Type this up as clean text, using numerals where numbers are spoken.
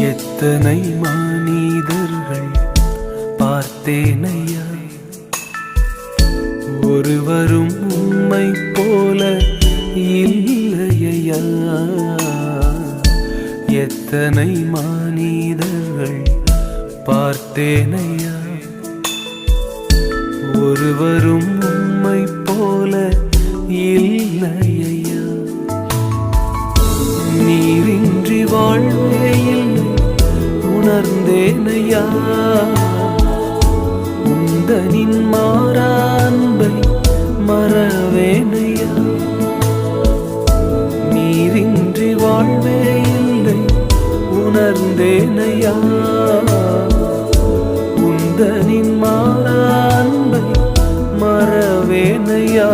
எத்தனை மனிதர்கள் பார்த்தேனையா, ஒருவரும் உம்மை போல இல்லையா. எத்தனை மனிதர்கள் பார்த்தேனையா, ஒருவரும் உம்மை போல இல்லையா. நீரின்றி வாழ்வே இல்லை உணர்ந்தேனையா, உந்தனின் மாறா அன்பை மறவேனையா. நீரின்றி வாழ்வே இல்லை உணர்ந்தேனையா, உந்தனின் மாறா அன்பை மறவேனையா.